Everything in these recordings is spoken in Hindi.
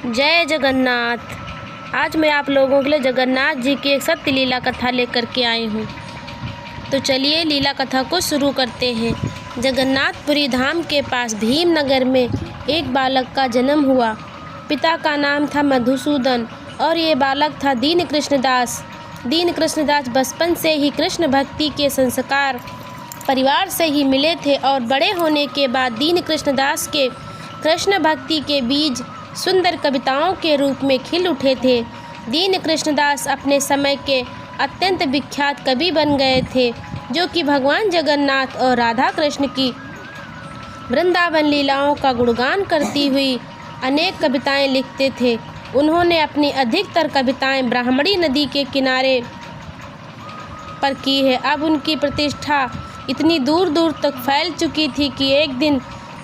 जय जगन्नाथ। आज मैं आप लोगों के लिए जगन्नाथ जी की एक सत्य लीला कथा लेकर के आई हूँ। तो चलिए लीला कथा को शुरू करते हैं। जगन्नाथपुरी धाम के पास भीमनगर में एक बालक का जन्म हुआ। पिता का नाम था मधुसूदन और ये बालक था दीन कृष्णदास। दीन कृष्णदास बचपन से ही कृष्ण भक्ति के संस्कार परिवार से ही मिले थे और बड़े होने के बाद दीन कृष्णदास के कृष्ण भक्ति के बीज सुंदर कविताओं के रूप में खिल उठे थे। दीन कृष्णदास अपने समय के अत्यंत विख्यात कवि बन गए थे, जो कि भगवान जगन्नाथ और राधा कृष्ण की वृंदावन लीलाओं का गुणगान करती हुई अनेक कविताएं लिखते थे। उन्होंने अपनी अधिकतर कविताएं ब्राह्मणी नदी के किनारे पर की है। अब उनकी प्रतिष्ठा इतनी दूर दूर तक फैल चुकी थी कि एक दिन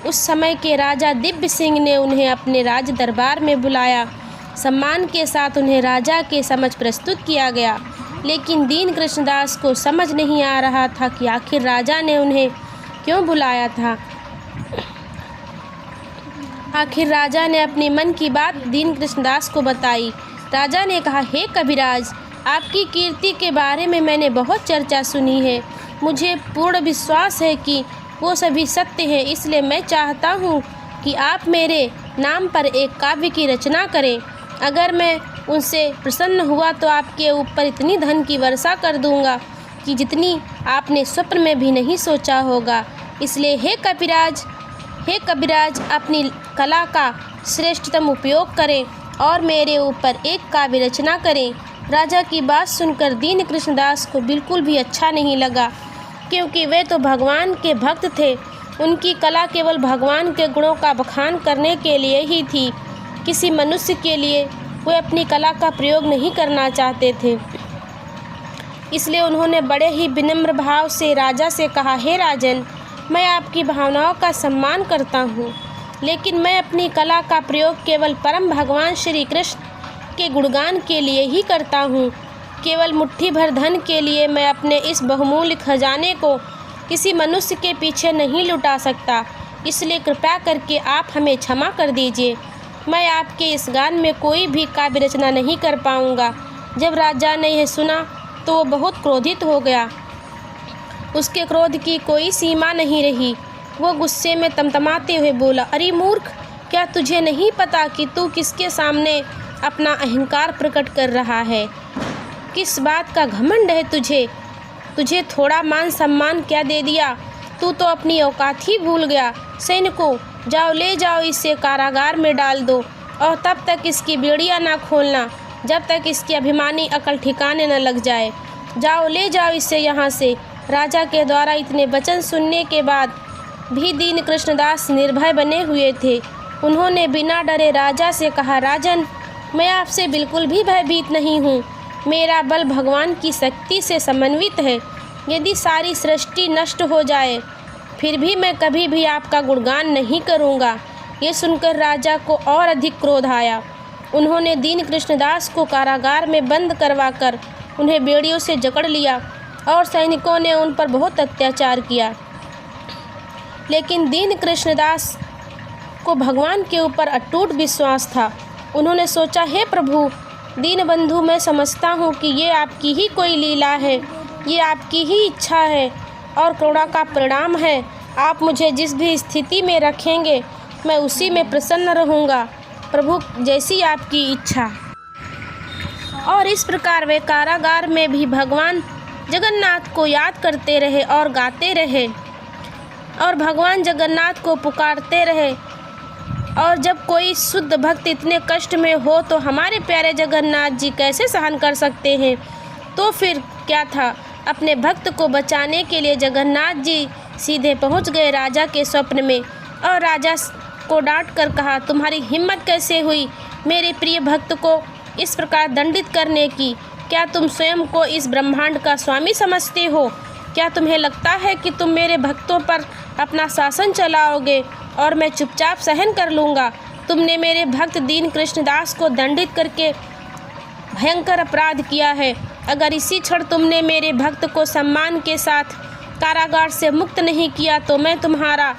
उस समय के राजा दिव्य सिंह ने उन्हें अपने राज दरबार में बुलाया। सम्मान के साथ उन्हें राजा के समक्ष प्रस्तुत किया गया, लेकिन दीन कृष्णदास को समझ नहीं आ रहा था कि आखिर राजा ने उन्हें क्यों बुलाया था। आखिर राजा ने अपने मन की बात दीन कृष्णदास को बताई। राजा ने कहा, हे कविराज, आपकी कीर्ति के बारे में मैंने बहुत चर्चा सुनी है। मुझे पूर्ण विश्वास है कि वो सभी सत्य है, इसलिए मैं चाहता हूँ कि आप मेरे नाम पर एक काव्य की रचना करें। अगर मैं उनसे प्रसन्न हुआ तो आपके ऊपर इतनी धन की वर्षा कर दूंगा कि जितनी आपने स्वप्न में भी नहीं सोचा होगा। इसलिए हे कविराज, अपनी कला का श्रेष्ठतम उपयोग करें और मेरे ऊपर एक काव्य रचना करें। राजा की बात सुनकर दीन कृष्णदास को बिल्कुल भी अच्छा नहीं लगा, क्योंकि वे तो भगवान के भक्त थे। उनकी कला केवल भगवान के गुणों का बखान करने के लिए ही थी। किसी मनुष्य के लिए वे अपनी कला का प्रयोग नहीं करना चाहते थे। इसलिए उन्होंने बड़े ही विनम्र भाव से राजा से कहा, हे राजन, मैं आपकी भावनाओं का सम्मान करता हूँ, लेकिन मैं अपनी कला का प्रयोग केवल परम भगवान श्री कृष्ण के गुणगान के लिए ही करता हूँ। केवल मुट्ठी भर धन के लिए मैं अपने इस बहुमूल्य खजाने को किसी मनुष्य के पीछे नहीं लुटा सकता। इसलिए कृपया करके आप हमें क्षमा कर दीजिए। मैं आपके इस गान में कोई भी काव्य रचना नहीं कर पाऊँगा। जब राजा ने यह सुना तो वो बहुत क्रोधित हो गया। उसके क्रोध की कोई सीमा नहीं रही। वो गुस्से में तमतमाते हुए बोला, अरे मूर्ख, क्या तुझे नहीं पता कि तू किसके सामने अपना अहंकार प्रकट कर रहा है? किस बात का घमंड है तुझे थोड़ा मान सम्मान क्या दे दिया? तू तो अपनी औकात ही भूल गया। सैनिकों, जाओ ले जाओ, इसे कारागार में डाल दो और तब तक इसकी बेड़ियां ना खोलना जब तक इसकी अभिमानी अकल ठिकाने न लग जाए। जाओ ले जाओ इसे यहाँ से। राजा के द्वारा इतने वचन सुनने के बाद भी दीन कृष्णदास निर्भय बने हुए थे। उन्होंने बिना डरे राजा से कहा, राजन, मैं आपसे बिल्कुल भी भयभीत नहीं हूँ। मेरा बल भगवान की शक्ति से समन्वित है। यदि सारी सृष्टि नष्ट हो जाए फिर भी मैं कभी भी आपका गुणगान नहीं करूँगा। ये सुनकर राजा को और अधिक क्रोध आया। उन्होंने दीन कृष्णदास को कारागार में बंद करवाकर उन्हें बेड़ियों से जकड़ लिया और सैनिकों ने उन पर बहुत अत्याचार किया। लेकिन दीन कृष्णदास को भगवान के ऊपर अटूट विश्वास था। उन्होंने सोचा, हे प्रभु दीन बंधु, मैं समझता हूँ कि ये आपकी ही कोई लीला है, ये आपकी ही इच्छा है और करुणा का परिणाम है। आप मुझे जिस भी स्थिति में रखेंगे मैं उसी में प्रसन्न रहूँगा। प्रभु, जैसी आपकी इच्छा। और इस प्रकार वे कारागार में भी भगवान जगन्नाथ को याद करते रहे और गाते रहे और भगवान जगन्नाथ को पुकारते रहे। और जब कोई शुद्ध भक्त इतने कष्ट में हो तो हमारे प्यारे जगन्नाथ जी कैसे सहन कर सकते हैं? तो फिर क्या था, अपने भक्त को बचाने के लिए जगन्नाथ जी सीधे पहुंच गए राजा के स्वप्न में और राजा को डांट कर कहा, तुम्हारी हिम्मत कैसे हुई मेरे प्रिय भक्त को इस प्रकार दंडित करने की? क्या तुम स्वयं को इस ब्रह्मांड का स्वामी समझते हो? क्या तुम्हें लगता है कि तुम मेरे भक्तों पर अपना शासन चलाओगे और मैं चुपचाप सहन कर लूँगा? तुमने मेरे भक्त दीन कृष्णदास को दंडित करके भयंकर अपराध किया है। अगर इसी क्षण तुमने मेरे भक्त को सम्मान के साथ कारागार से मुक्त नहीं किया तो मैं तुम्हारा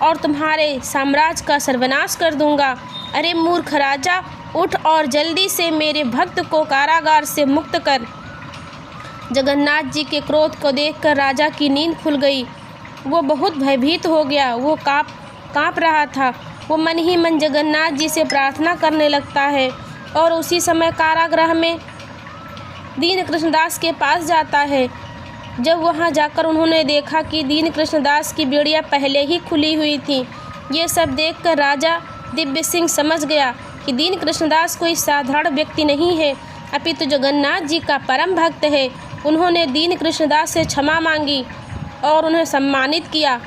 और तुम्हारे साम्राज्य का सर्वनाश कर दूंगा। अरे मूर्ख राजा, उठ और जल्दी से मेरे भक्त को कारागार से मुक्त कर। जगन्नाथ जी के क्रोध को देखकर राजा की नींद खुल गई। वो बहुत भयभीत हो गया। वो काँप रहा था। वो मन ही मन जगन्नाथ जी से प्रार्थना करने लगता है और उसी समय कारागृह में दीन कृष्णदास के पास जाता है। जब वहां जाकर उन्होंने देखा कि दीन कृष्णदास की बेड़ियाँ पहले ही खुली हुई थी। ये सब देखकर राजा दिव्य सिंह समझ गया कि दीन कृष्णदास कोई साधारण व्यक्ति नहीं है, अपितु जगन्नाथ जी का परम भक्त है। उन्होंने दीन कृष्णदास से क्षमा मांगी और उन्हें सम्मानित किया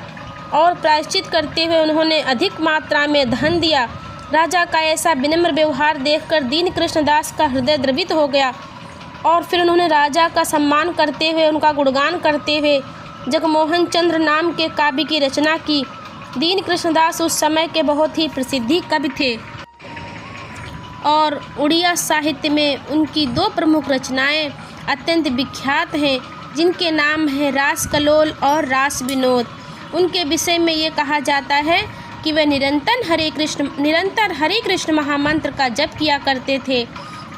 और प्रायश्चित करते हुए उन्होंने अधिक मात्रा में धन दिया। राजा का ऐसा विनम्र व्यवहार देखकर दीन कृष्णदास का हृदय द्रवित हो गया और फिर उन्होंने राजा का सम्मान करते हुए, उनका गुणगान करते हुए जगमोहन चंद्र नाम के काव्य की रचना की। दीन कृष्णदास उस समय के बहुत ही प्रसिद्ध कवि थे और उड़िया साहित्य में उनकी 2 प्रमुख रचनाएं अत्यंत विख्यात हैं, जिनके नाम हैं रास कलोल और रास विनोद। उनके विषय में ये कहा जाता है कि वे निरंतर हरे कृष्ण महामंत्र का जप किया करते थे।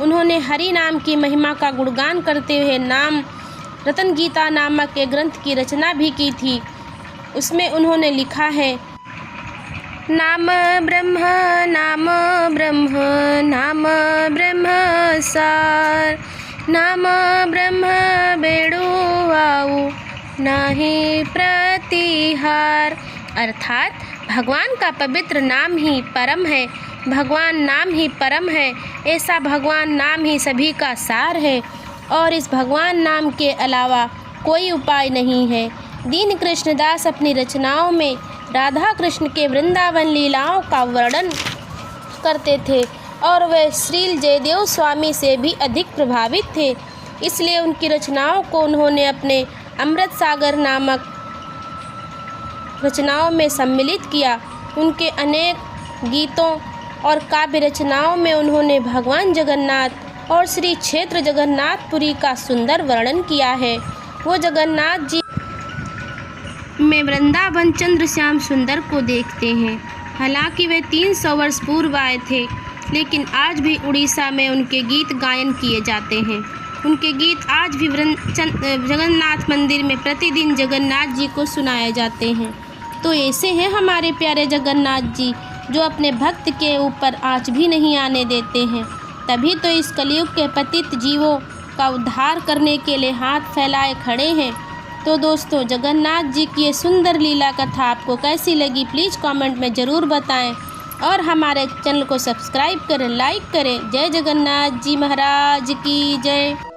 उन्होंने हरि नाम की महिमा का गुणगान करते हुए नाम रतन गीता नामक एक ग्रंथ की रचना भी की थी। उसमें उन्होंने लिखा है, नाम ब्रह्म नाम ब्रह्म नाम ब्रह्म सार, नाम ब्रह्म बेड़ो आऊ नाही प्रतिहार। अर्थात भगवान का पवित्र नाम ही परम है, भगवान नाम ही परम है। ऐसा भगवान नाम ही सभी का सार है और इस भगवान नाम के अलावा कोई उपाय नहीं है। दीन कृष्णदास अपनी रचनाओं में राधा कृष्ण के वृंदावन लीलाओं का वर्णन करते थे और वे श्रील जयदेव स्वामी से भी अधिक प्रभावित थे। इसलिए उनकी रचनाओं को उन्होंने अपने अमृत सागर नामक रचनाओं में सम्मिलित किया। उनके अनेक गीतों और काव्य रचनाओं में उन्होंने भगवान जगन्नाथ और श्री क्षेत्र जगन्नाथपुरी का सुंदर वर्णन किया है। वो जगन्नाथ जी में वृंदावन चंद्र श्याम सुंदर को देखते हैं। हालांकि वे 300 वर्ष पूर्व आए थे, लेकिन आज भी उड़ीसा में उनके गीत गायन किए जाते हैं। उनके गीत आज भी जगन्नाथ मंदिर में प्रतिदिन जगन्नाथ जी को सुनाए जाते हैं। तो ऐसे हैं हमारे प्यारे जगन्नाथ जी, जो अपने भक्त के ऊपर आँच भी नहीं आने देते हैं। तभी तो इस कलयुग के पतित जीवों का उद्धार करने के लिए हाथ फैलाए खड़े हैं। तो दोस्तों, जगन्नाथ जी की ये सुंदर लीला कथा आपको कैसी लगी, प्लीज़ कमेंट में ज़रूर बताएं और हमारे चैनल को सब्सक्राइब करें, लाइक करें। जय जगन्नाथ जी महाराज की जय।